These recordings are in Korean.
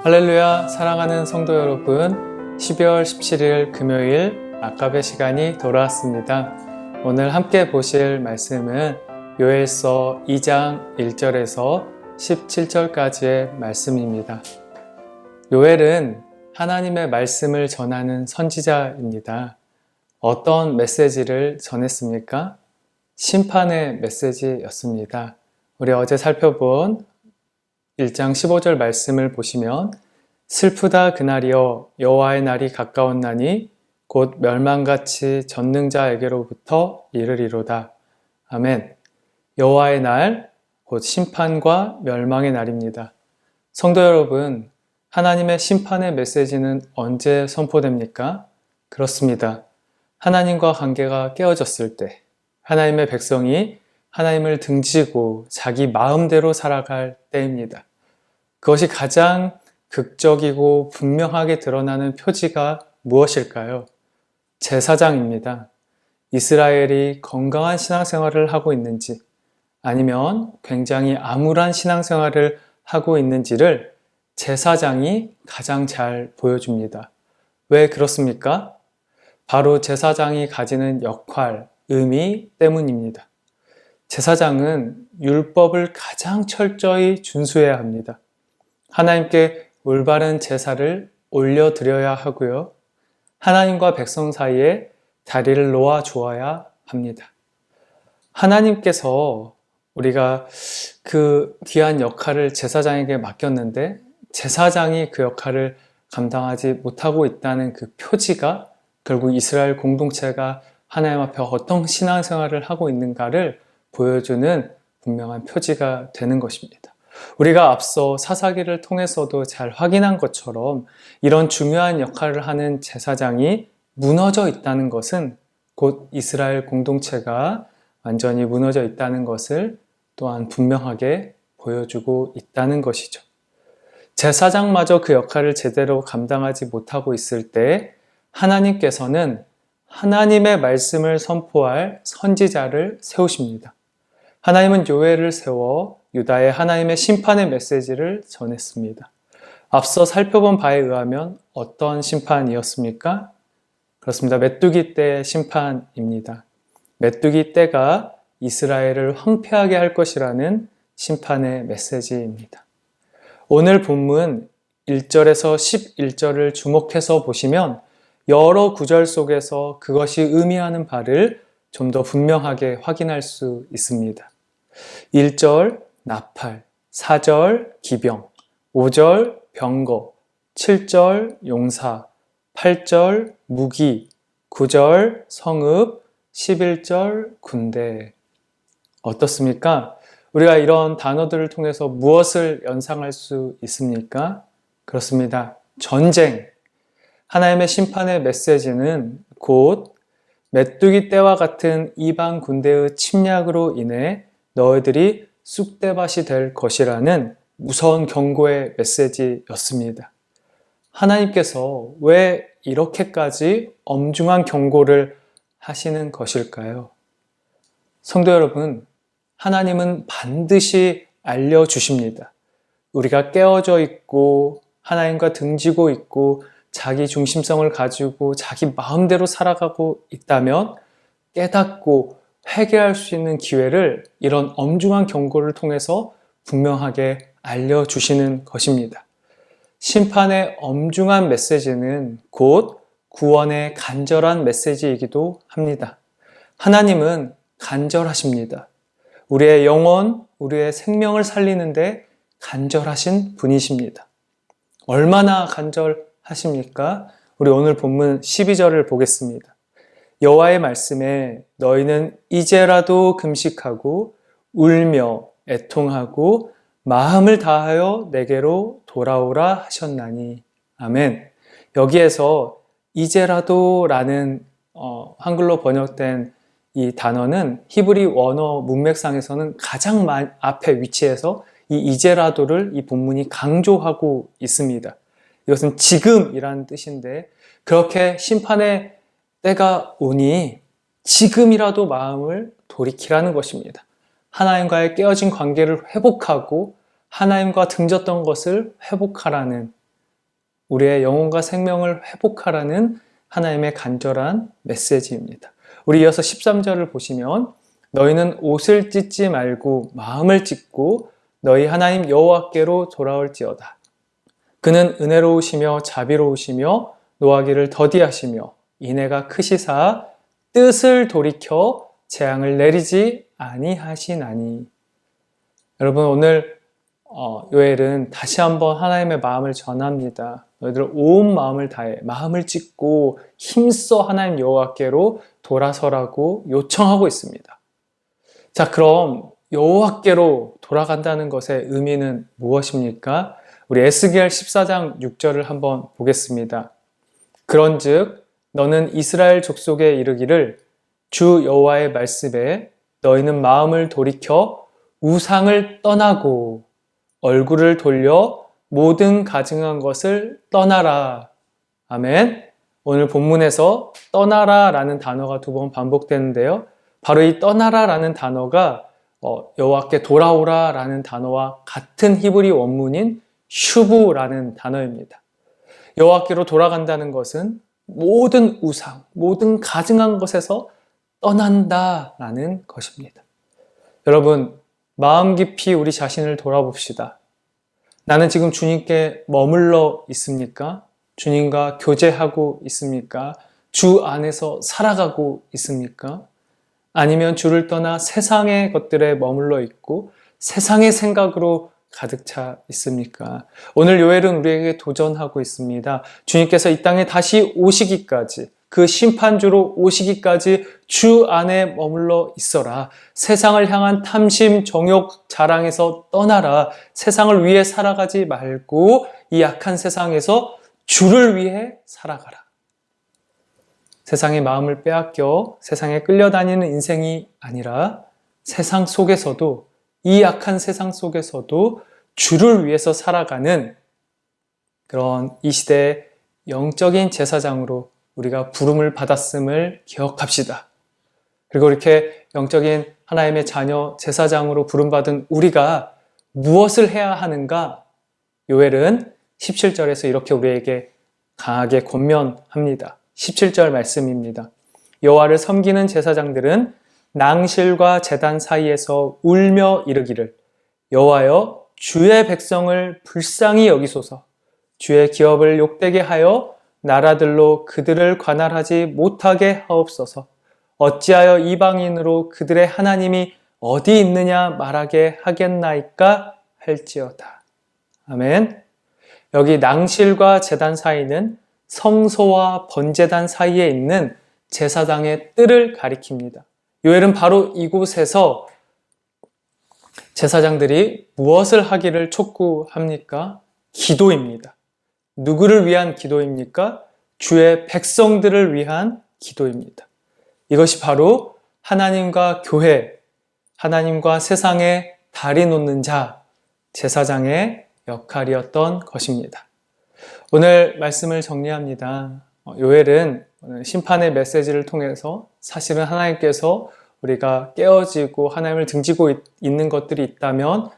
할렐루야, 사랑하는 성도 여러분, 12월 17일 금요일 아까베 시간이 돌아왔습니다. 오늘 함께 보실 말씀은 요엘서 2장 1절에서 17절까지의 말씀입니다. 요엘은 하나님의 말씀을 전하는 선지자입니다. 어떤 메시지를 전했습니까? 심판의 메시지였습니다. 우리 어제 살펴본 1장 15절 말씀을 보시면 슬프다 그날이여 여호와의 날이 가까웠나니 곧 멸망같이 전능자에게로부터 이르리로다. 아멘. 여호와의 날, 곧 심판과 멸망의 날입니다. 성도 여러분, 하나님의 심판의 메시지는 언제 선포됩니까? 그렇습니다. 하나님과 관계가 깨어졌을 때, 하나님의 백성이 하나님을 등지고 자기 마음대로 살아갈 때입니다. 그것이 가장 극적이고 분명하게 드러나는 표지가 무엇일까요? 제사장입니다. 이스라엘이 건강한 신앙생활을 하고 있는지 아니면 굉장히 암울한 신앙생활을 하고 있는지를 제사장이 가장 잘 보여줍니다. 왜 그렇습니까? 바로 제사장이 가지는 역할, 의미 때문입니다. 제사장은 율법을 가장 철저히 준수해야 합니다. 하나님께 올바른 제사를 올려드려야 하고요. 하나님과 백성 사이에 다리를 놓아 주어야 합니다. 하나님께서 우리가 그 귀한 역할을 제사장에게 맡겼는데 제사장이 그 역할을 감당하지 못하고 있다는 그 표지가 결국 이스라엘 공동체가 하나님 앞에 어떤 신앙생활을 하고 있는가를 보여주는 분명한 표지가 되는 것입니다. 우리가 앞서 사사기를 통해서도 잘 확인한 것처럼 이런 중요한 역할을 하는 제사장이 무너져 있다는 것은 곧 이스라엘 공동체가 완전히 무너져 있다는 것을 또한 분명하게 보여주고 있다는 것이죠. 제사장마저 그 역할을 제대로 감당하지 못하고 있을 때 하나님께서는 하나님의 말씀을 선포할 선지자를 세우십니다. 하나님은 요엘을 세워 유다의 하나님의 심판의 메시지를 전했습니다. 앞서 살펴본 바에 의하면 어떤 심판이었습니까? 그렇습니다. 메뚜기 때의 심판입니다. 메뚜기 때가 이스라엘을 황폐하게 할 것이라는 심판의 메시지입니다. 오늘 본문 1절에서 11절을 주목해서 보시면 여러 구절 속에서 그것이 의미하는 바를 좀 더 분명하게 확인할 수 있습니다. 1절 나팔, 4절 기병, 5절 병거, 7절 용사, 8절 무기, 9절 성읍, 11절 군대. 어떻습니까? 우리가 이런 단어들을 통해서 무엇을 연상할 수 있습니까? 그렇습니다. 전쟁. 하나님의 심판의 메시지는 곧 메뚜기 떼와 같은 이방 군대의 침략으로 인해 너희들이 쑥대밭이 될 것이라는 무서운 경고의 메시지였습니다. 하나님께서 왜 이렇게까지 엄중한 경고를 하시는 것일까요? 성도 여러분, 하나님은 반드시 알려주십니다. 우리가 깨어져 있고 하나님과 등지고 있고 자기 중심성을 가지고 자기 마음대로 살아가고 있다면 깨닫고 회개할 수 있는 기회를 이런 엄중한 경고를 통해서 분명하게 알려주시는 것입니다. 심판의 엄중한 메시지는 곧 구원의 간절한 메시지이기도 합니다. 하나님은 간절하십니다. 우리의 영혼, 우리의 생명을 살리는데 간절하신 분이십니다. 얼마나 간절하십니까? 우리 오늘 본문 12절을 보겠습니다. 여호와의 말씀에 너희는 이제라도 금식하고 울며 애통하고 마음을 다하여 내게로 돌아오라 하셨나니. 아멘. 여기에서 이제라도라는 한글로 번역된 이 단어는 히브리 원어 문맥상에서는 가장 앞에 위치해서 이 이제라도를 이 본문이 강조하고 있습니다. 이것은 지금이라는 뜻인데 그렇게 심판의 때가 오니 지금이라도 마음을 돌이키라는 것입니다. 하나님과의 깨어진 관계를 회복하고 하나님과 등졌던 것을 회복하라는 우리의 영혼과 생명을 회복하라는 하나님의 간절한 메시지입니다. 우리 이어서 13절을 보시면 너희는 옷을 찢지 말고 마음을 찢고 너희 하나님 여호와께로 돌아올지어다. 그는 은혜로우시며 자비로우시며 노하기를 더디하시며 인애가 크시사 뜻을 돌이켜 재앙을 내리지 아니하시나니. 여러분, 오늘 요엘은 다시 한번 하나님의 마음을 전합니다. 너희들 온 마음을 다해 마음을 찢고 힘써 하나님 여호와께로 돌아서라고 요청하고 있습니다. 자, 그럼 여호와께로 돌아간다는 것의 의미는 무엇입니까? 우리 에스겔 14장 6절을 한번 보겠습니다. 그런즉 너는 이스라엘 족속에 이르기를 주 여호와의 말씀에 너희는 마음을 돌이켜 우상을 떠나고 얼굴을 돌려 모든 가증한 것을 떠나라. 아멘. 오늘 본문에서 떠나라 라는 단어가 2번 반복되는데요. 바로 이 떠나라 라는 단어가 여호와께 돌아오라 라는 단어와 같은 히브리 원문인 슈브라는 단어입니다. 여호와께로 돌아간다는 것은 모든 우상, 모든 가증한 것에서 떠난다 라는 것입니다. 여러분, 마음 깊이 우리 자신을 돌아봅시다. 나는 지금 주님께 머물러 있습니까? 주님과 교제하고 있습니까? 주 안에서 살아가고 있습니까? 아니면 주를 떠나 세상의 것들에 머물러 있고 세상의 생각으로 가득 차 있습니까? 오늘 요엘은 우리에게 도전하고 있습니다. 주님께서 이 땅에 다시 오시기까지, 그 심판주로 오시기까지 주 안에 머물러 있어라. 세상을 향한 탐심, 정욕, 자랑에서 떠나라. 세상을 위해 살아가지 말고 이 악한 세상에서 주를 위해 살아가라. 세상의 마음을 빼앗겨 세상에 끌려다니는 인생이 아니라 세상 속에서도, 이 악한 세상 속에서도 주를 위해서 살아가는 그런 이 시대의 영적인 제사장으로 우리가 부름을 받았음을 기억합시다. 그리고 이렇게 영적인 하나님의 자녀 제사장으로 부름받은 우리가 무엇을 해야 하는가? 요엘은 17절에서 이렇게 우리에게 강하게 권면합니다. 17절 말씀입니다. 여호와를 섬기는 제사장들은 낭실과 제단 사이에서 울며 이르기를 여호와여 주의 백성을 불쌍히 여기소서. 주의 기업을 욕되게 하여 나라들로 그들을 관할하지 못하게 하옵소서. 어찌하여 이방인으로 그들의 하나님이 어디 있느냐 말하게 하겠나이까 할지어다. 아멘. 여기 낭실과 제단 사이는 성소와 번제단 사이에 있는 제사장의 뜰을 가리킵니다. 요엘은 바로 이곳에서 제사장들이 무엇을 하기를 촉구합니까? 기도입니다. 누구를 위한 기도입니까? 주의 백성들을 위한 기도입니다. 이것이 바로 하나님과 교회, 하나님과 세상에 다리 놓는 자, 제사장의 역할이었던 것입니다. 오늘 말씀을 정리합니다. 요엘은 심판의 메시지를 통해서 사실은 하나님께서 우리가 깨어지고 하나님을 등지고 있는 것들이 있다면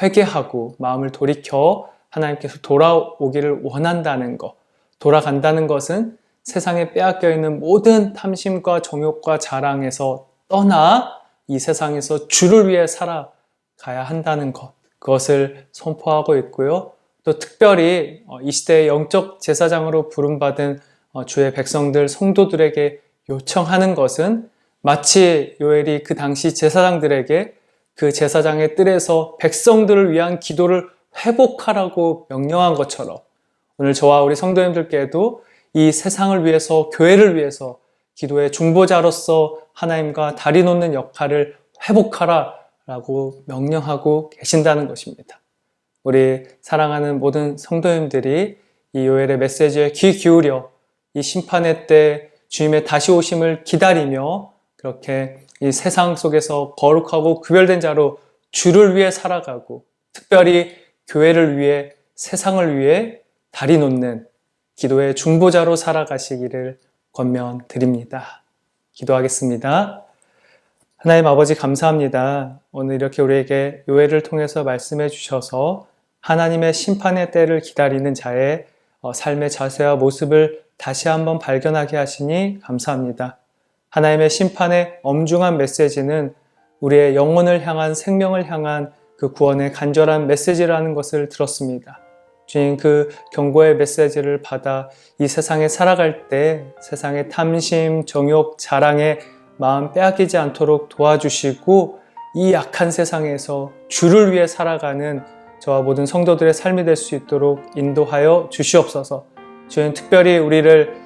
회개하고 마음을 돌이켜 하나님께서 돌아오기를 원한다는 것, 돌아간다는 것은 세상에 빼앗겨 있는 모든 탐심과 정욕과 자랑에서 떠나 이 세상에서 주를 위해 살아가야 한다는 것, 그것을 선포하고 있고요. 또 특별히 이 시대의 영적 제사장으로 부름받은 주의 백성들, 성도들에게 요청하는 것은 마치 요엘이 그 당시 제사장들에게 그 제사장의 뜰에서 백성들을 위한 기도를 회복하라고 명령한 것처럼 오늘 저와 우리 성도님들께도 이 세상을 위해서, 교회를 위해서 기도의 중보자로서 하나님과 다리 놓는 역할을 회복하라라고 명령하고 계신다는 것입니다. 우리 사랑하는 모든 성도님들이 이 요엘의 메시지에 귀 기울여 이 심판의 때 주님의 다시 오심을 기다리며 그렇게 이 세상 속에서 거룩하고 구별된 자로 주를 위해 살아가고 특별히 교회를 위해, 세상을 위해 다리 놓는 기도의 중보자로 살아가시기를 권면드립니다. 기도하겠습니다. 하나님 아버지 감사합니다. 오늘 이렇게 우리에게 요엘을 통해서 말씀해 주셔서 하나님의 심판의 때를 기다리는 자의 삶의 자세와 모습을 다시 한번 발견하게 하시니 감사합니다. 하나님의 심판의 엄중한 메시지는 우리의 영혼을 향한 생명을 향한 그 구원의 간절한 메시지라는 것을 들었습니다. 주님, 그 경고의 메시지를 받아 이 세상에 살아갈 때 세상의 탐심, 정욕, 자랑에 마음 빼앗기지 않도록 도와주시고 이 약한 세상에서 주를 위해 살아가는 저와 모든 성도들의 삶이 될 수 있도록 인도하여 주시옵소서. 주님, 특별히 우리를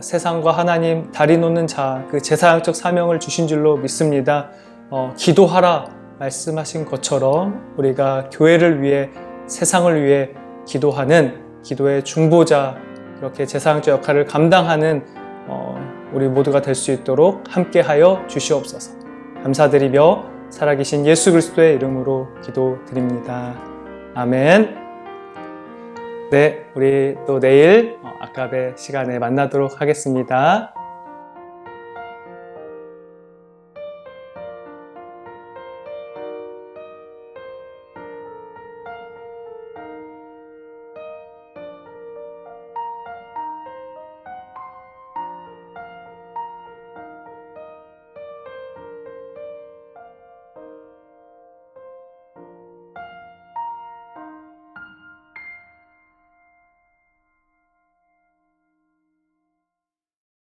세상과 하나님 다리 놓는 자, 그 제사장적 사명을 주신 줄로 믿습니다. 기도하라 말씀하신 것처럼 우리가 교회를 위해, 세상을 위해 기도하는 기도의 중보자, 그렇게 제사장적 역할을 감당하는 우리 모두가 될 수 있도록 함께하여 주시옵소서. 감사드리며 살아계신 예수 그리스도의 이름으로 기도드립니다. 아멘. 네, 우리 또 내일 아깝의 시간에 만나도록 하겠습니다.